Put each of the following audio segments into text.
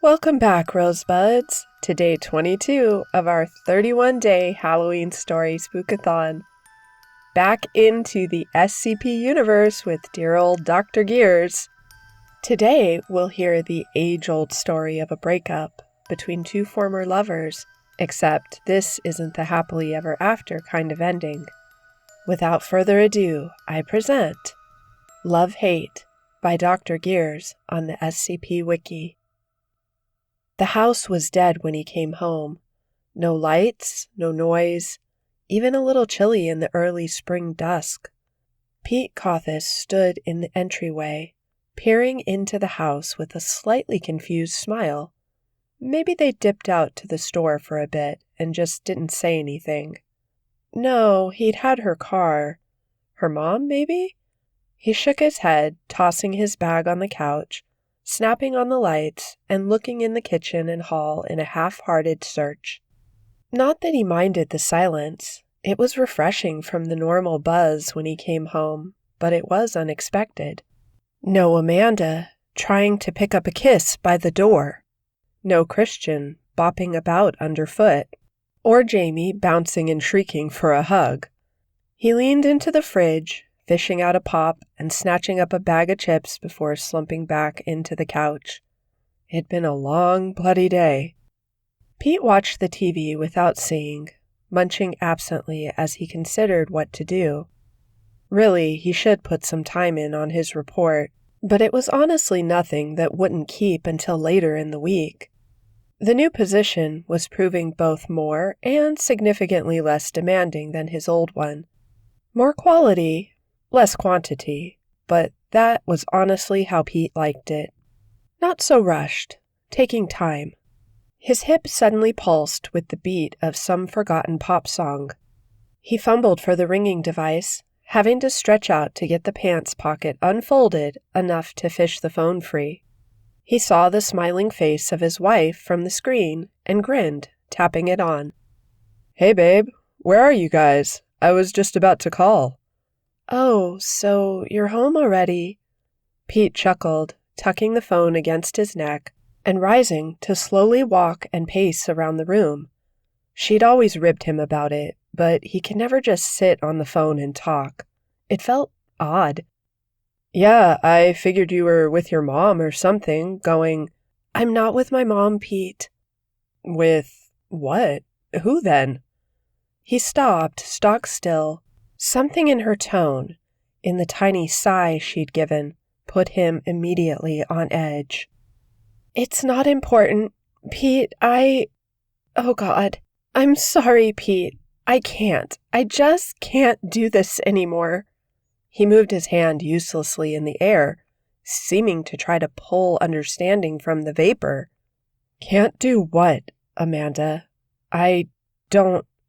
Welcome back, Rosebuds, to day 22 of our 31-day Halloween story spookathon. Back into the SCP universe with dear old Dr. Gears. Today, we'll hear the age-old story of a breakup between two former lovers, except this isn't the happily ever after kind of ending. Without further ado, I present Love-Hate by Dr. Gears on the SCP Wiki. The house was dead when he came home. No lights, no noise, even a little chilly in the early spring dusk. Pete Cothis stood in the entryway, peering into the house with a slightly confused smile. Maybe they dipped out to the store for a bit and just didn't say anything. No, he'd had her car. Her mom, maybe? He shook his head, tossing his bag on the couch, snapping on the lights, and looking in the kitchen and hall in a half-hearted search. Not that he minded the silence. It was refreshing from the normal buzz when he came home, but it was unexpected. No Amanda, trying to pick up a kiss by the door. No Christian, bopping about underfoot. Or Jamie bouncing and shrieking for a hug. He leaned into the fridge, fishing out a pop and snatching up a bag of chips before slumping back into the couch. It'd been a long, bloody day. Pete watched the TV without seeing, munching absently as he considered what to do. Really, he should put some time in on his report, but it was honestly nothing that wouldn't keep until later in the week. The new position was proving both more and significantly less demanding than his old one. More quality, less quantity, but that was honestly how Pete liked it. Not so rushed, taking time. His hip suddenly pulsed with the beat of some forgotten pop song. He fumbled for the ringing device, having to stretch out to get the pants pocket unfolded enough to fish the phone free. He saw the smiling face of his wife from the screen and grinned, tapping it on. "Hey, babe, where are you guys? I was just about to call." "Oh, so you're home already?" Pete chuckled, tucking the phone against his neck and rising to slowly walk and pace around the room. She'd always ribbed him about it, but he could never just sit on the phone and talk. It felt odd. "Yeah, I figured you were with your mom or something, going..." "I'm not with my mom, Pete." "With what? Who then?" He stopped, stock still. Something in her tone, in the tiny sigh she'd given, put him immediately on edge. "It's not important, Pete. Oh, God. I'm sorry, Pete. I just can't do this anymore." He moved his hand uselessly in the air, seeming to try to pull understanding from the vapor. "Can't do what, Amanda? I'm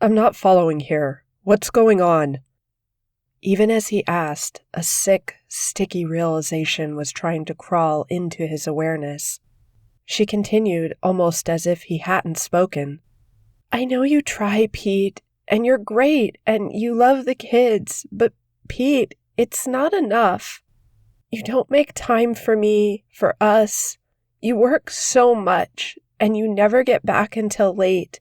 not following here. What's going on?" Even as he asked, a sick, sticky realization was trying to crawl into his awareness. She continued, almost as if he hadn't spoken. "I know you try, Pete, and you're great, and you love the kids, but Pete, it's not enough. You don't make time for me, for us. You work so much, and you never get back until late.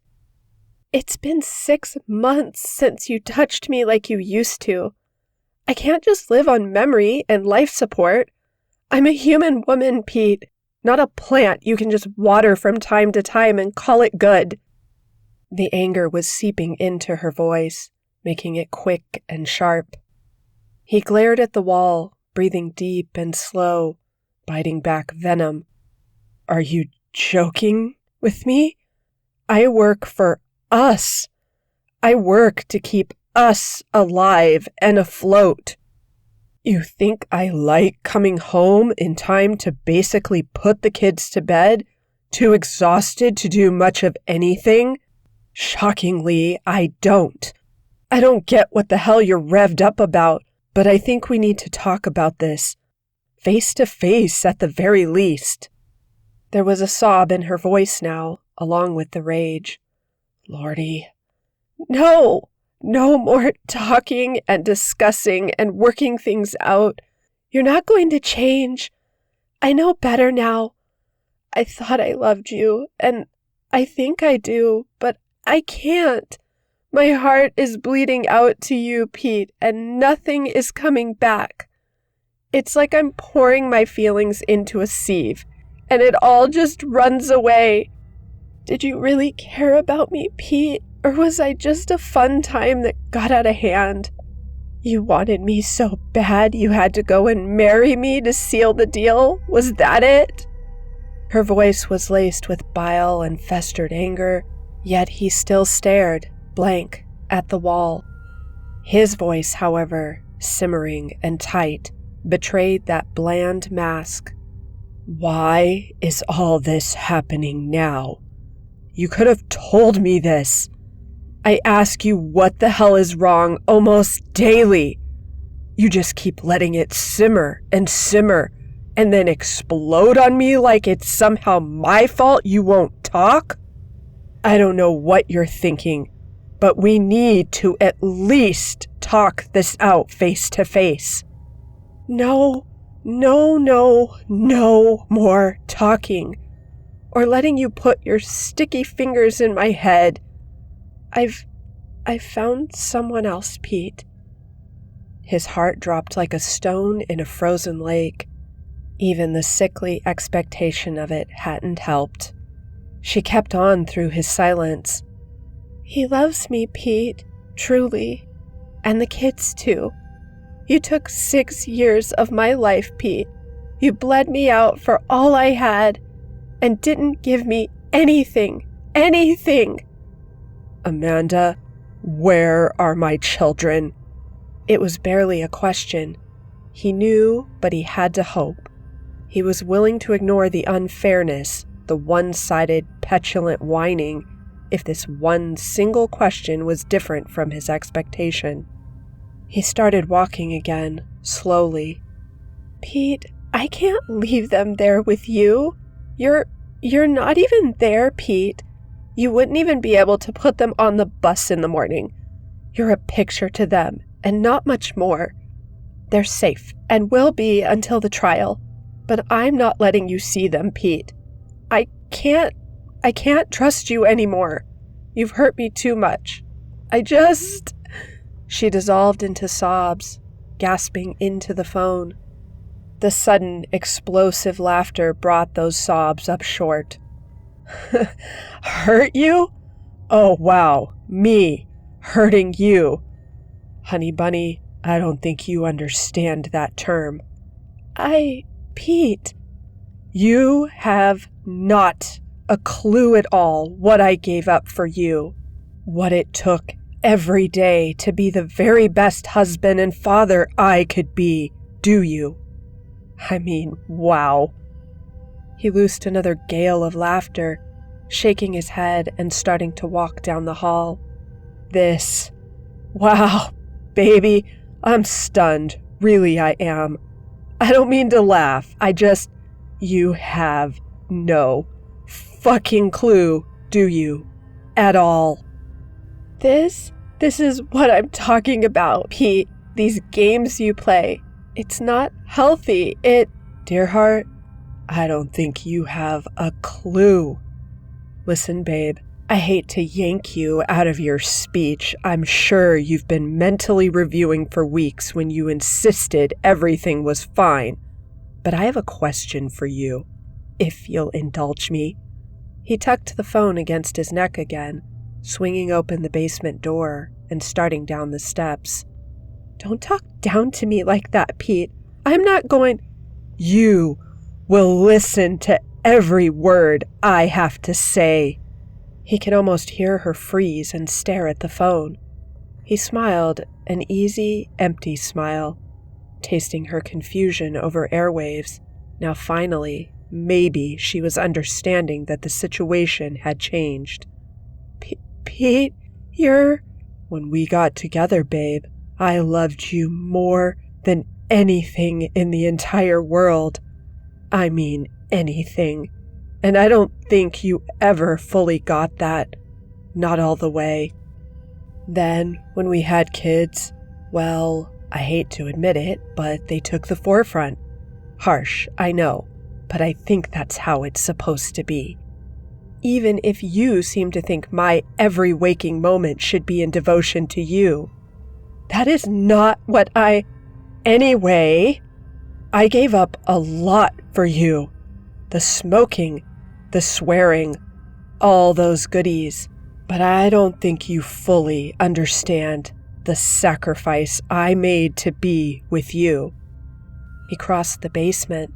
It's been 6 months since you touched me like you used to. I can't just live on memory and life support. I'm a human woman, Pete, not a plant you can just water from time to time and call it good." The anger was seeping into her voice, making it quick and sharp. He glared at the wall, breathing deep and slow, biting back venom. "Are you joking with me? I work for us. I work to keep us alive and afloat. You think I like coming home in time to basically put the kids to bed? Too exhausted to do much of anything? Shockingly, I don't. I don't get what the hell you're revved up about, but I think we need to talk about this. Face to face at the very least." There was a sob in her voice now, along with the rage. "Lordy." "No! No more talking and discussing and working things out. You're not going to change. I know better now. I thought I loved you, and I think I do, but I can't. My heart is bleeding out to you, Pete, and nothing is coming back. It's like I'm pouring my feelings into a sieve, and it all just runs away. Did you really care about me, Pete, or was I just a fun time that got out of hand? You wanted me so bad you had to go and marry me to seal the deal? Was that it? Her voice was laced with bile and festered anger, yet he still stared, blank, at the wall. His voice, however, simmering and tight, betrayed that bland mask. Why is all this happening now? You could have told me this. I ask you what the hell is wrong almost daily. You just keep letting it simmer and then explode on me like it's somehow my fault you won't talk? I don't know what you're thinking, but we need to at least talk this out face to face. No more talking, or letting you put your sticky fingers in my head. I've found someone else, Pete. His heart dropped like a stone in a frozen lake. Even the sickly expectation of it hadn't helped. She kept on through his silence. He loves me, Pete, truly. And the kids, too. You took 6 years of my life, Pete. You bled me out for all I had, and didn't give me anything. Amanda, where are my children? It was barely a question. He knew, but he had to hope. He was willing to ignore the unfairness, the one-sided, petulant whining, if this one single question was different from his expectation. He started walking again, slowly. Pete, I can't leave them there with you. You're not even there, Pete. You wouldn't even be able to put them on the bus in the morning. You're a picture to them, and not much more. They're safe, and will be until the trial. But I'm not letting you see them, Pete. I can't trust you anymore. You've hurt me too much. She dissolved into sobs, gasping into the phone. The sudden, explosive laughter brought those sobs up short. Hurt you? Oh, wow. Me. Hurting you. Honey bunny, I don't think you understand that term. Pete. You have not a clue at all what I gave up for you. What it took every day to be the very best husband and father I could be, do you? I mean, wow. He loosed another gale of laughter, shaking his head and starting to walk down the hall. Wow, baby, I'm stunned. Really, I am. I don't mean to laugh. You have no fucking clue, do you? At all. This is what I'm talking about, Pete. These games you play. It's not healthy. Dear heart, I don't think you have a clue. Listen, babe, I hate to yank you out of your speech. I'm sure you've been mentally reviewing for weeks when you insisted everything was fine. But I have a question for you, if you'll indulge me. He tucked the phone against his neck again, swinging open the basement door and starting down the steps. Don't talk down to me like that, Pete. I'm not going... You will listen to every word I have to say. He could almost hear her freeze and stare at the phone. He smiled, an easy, empty smile, tasting her confusion over airwaves. Now finally, maybe she was understanding that the situation had changed. Pete, you're... When we got together, babe, I loved you more than anything in the entire world. I mean, anything. And I don't think you ever fully got that. Not all the way. Then, when we had kids, well, I hate to admit it, but they took the forefront. Harsh, I know. but I think that's how it's supposed to be. Even if you seem to think my every waking moment should be in devotion to you. That is not what Anyway, I gave up a lot for you. The smoking, the swearing, all those goodies. But I don't think you fully understand the sacrifice I made to be with you. He crossed the basement,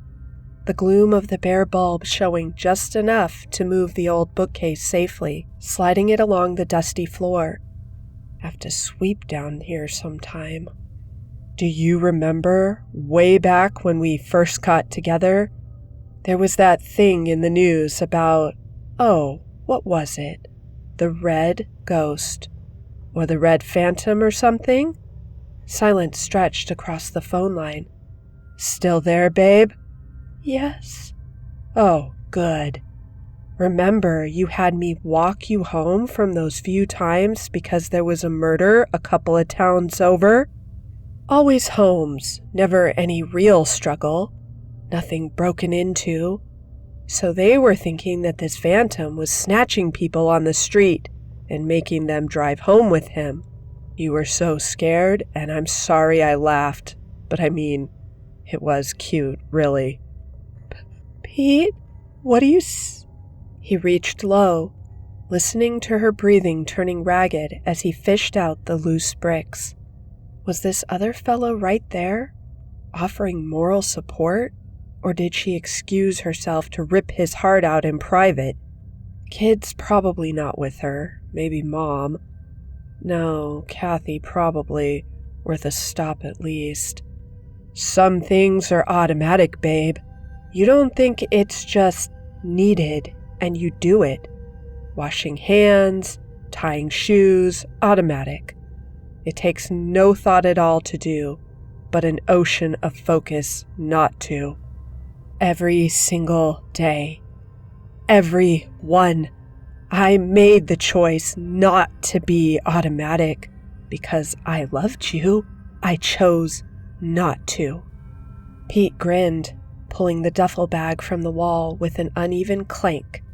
the gloom of the bare bulb showing just enough to move the old bookcase safely, sliding it along the dusty floor. Have to sweep down here sometime. Do you remember way back when we first got together? There was that thing in the news about, what was it? The red ghost, or the red phantom or something? Silence stretched across the phone line. Still there, babe? Yes. Oh, good. Remember, you had me walk you home from those few times because there was a murder a couple of towns over? Always homes, never any real struggle, nothing broken into. So they were thinking that this phantom was snatching people on the street and making them drive home with him. You were so scared, and I'm sorry I laughed, but I mean, it was cute, really. Pete, what do you He reached low, listening to her breathing turning ragged as he fished out the loose bricks. Was this other fellow right there, offering moral support? Or did she excuse herself to rip his heart out in private? Kids probably not with her, maybe Mom. No, Kathy probably, worth a stop at least. Some things are automatic, babe. You don't think it's just needed, and you do it. Washing hands, tying shoes, automatic. It takes no thought at all to do, but an ocean of focus not to. Every single day. Every one. I made the choice not to be automatic because I loved you. I chose not to. Pete grinned, pulling the duffel bag from the wall with an uneven clank.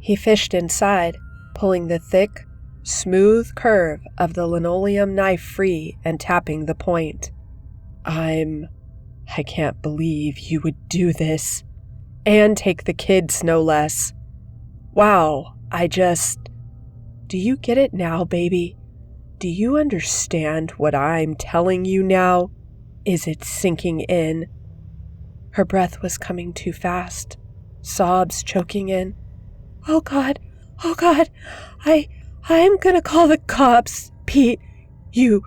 He fished inside, pulling the thick, smooth curve of the linoleum knife free and tapping the point. I can't believe you would do this. And take the kids, no less. Wow, Do you get it now, baby? Do you understand what I'm telling you now? Is it sinking in? Her breath was coming too fast, sobs choking in. Oh God, I'm gonna call the cops, Pete. You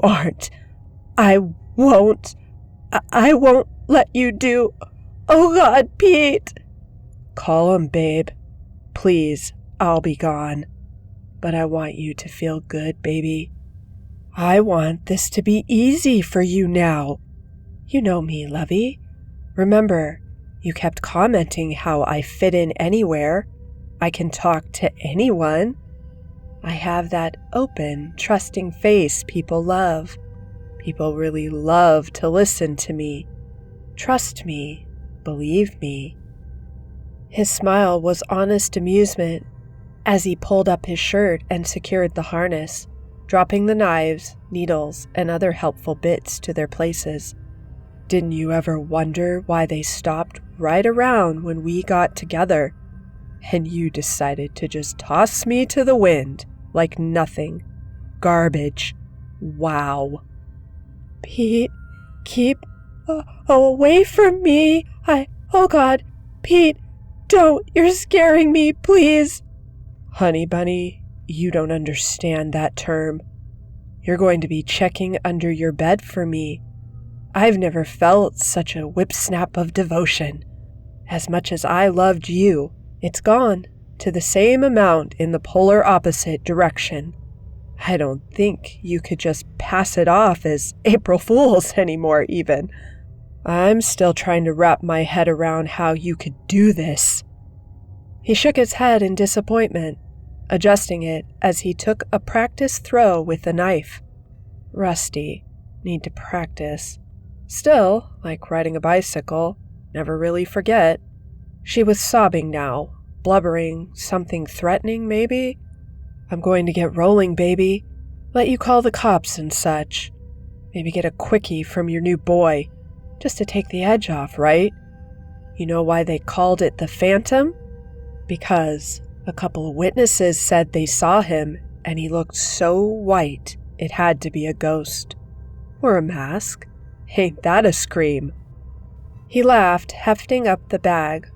aren't. I won't let you do. Oh God, Pete. Call him, babe. Please, I'll be gone. But I want you to feel good, baby. I want this to be easy for you now. You know me, lovey. Remember, you kept commenting how I fit in anywhere. I can talk to anyone. I have that open, trusting face people love. People really love to listen to me. Trust me. Believe me. His smile was honest amusement as he pulled up his shirt and secured the harness, dropping the knives, needles, and other helpful bits to their places. Didn't you ever wonder why they stopped right around when we got together, and you decided to just toss me to the wind like nothing? Garbage. Wow. Pete, keep away from me. Oh God, Pete, don't. You're scaring me, please. Honey bunny, you don't understand that term. You're going to be checking under your bed for me. I've never felt such a whip-snap of devotion. As much as I loved you, it's gone to the same amount in the polar opposite direction. I don't think you could just pass it off as April Fool's anymore, even. I'm still trying to wrap my head around how you could do this. He shook his head in disappointment, adjusting it as he took a practice throw with the knife. Rusty. Need to practice. Still, like riding a bicycle, never really forget. She was sobbing now, blubbering, something threatening maybe. I'm going to get rolling, baby. Let you call the cops and such. Maybe get a quickie from your new boy, just to take the edge off, right? You know why they called it the Phantom? Because a couple of witnesses said they saw him, and he looked so white it had to be a ghost. Or a mask. Ain't that a scream? He laughed, hefting up the bag,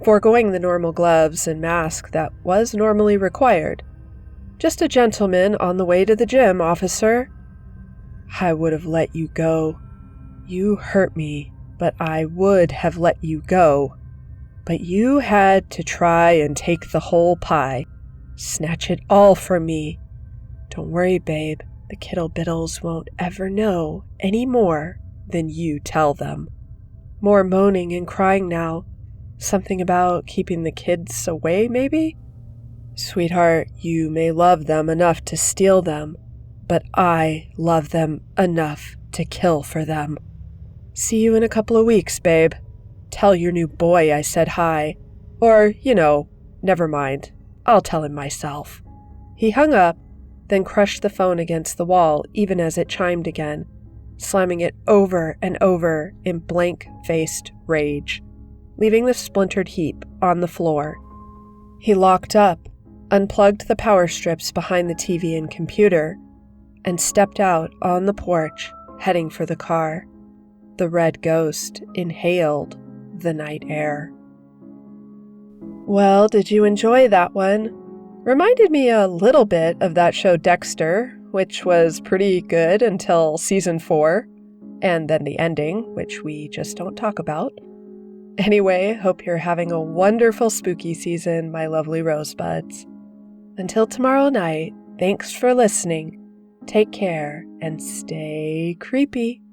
foregoing the normal gloves and mask that was normally required. Just a gentleman on the way to the gym, officer. I would have let you go. You hurt me, but I would have let you go. But you had to try and take the whole pie. Snatch it all from me. Don't worry, babe. The Kittle Biddles won't ever know any more than you tell them. More moaning and crying now. Something about keeping the kids away, maybe? Sweetheart, you may love them enough to steal them, but I love them enough to kill for them. See you in a couple of weeks, babe. Tell your new boy I said hi. Or, never mind. I'll tell him myself. He hung up, then crushed the phone against the wall even as it chimed again, slamming it over and over in blank-faced rage, leaving the splintered heap on the floor. He locked up, unplugged the power strips behind the TV and computer, and stepped out on the porch, heading for the car. The red ghost inhaled the night air. Well, did you enjoy that one? Reminded me a little bit of that show Dexter, which was pretty good until season 4, and then the ending, which we just don't talk about. Anyway, hope you're having a wonderful spooky season, my lovely rosebuds. Until tomorrow night, thanks for listening. Take care and stay creepy.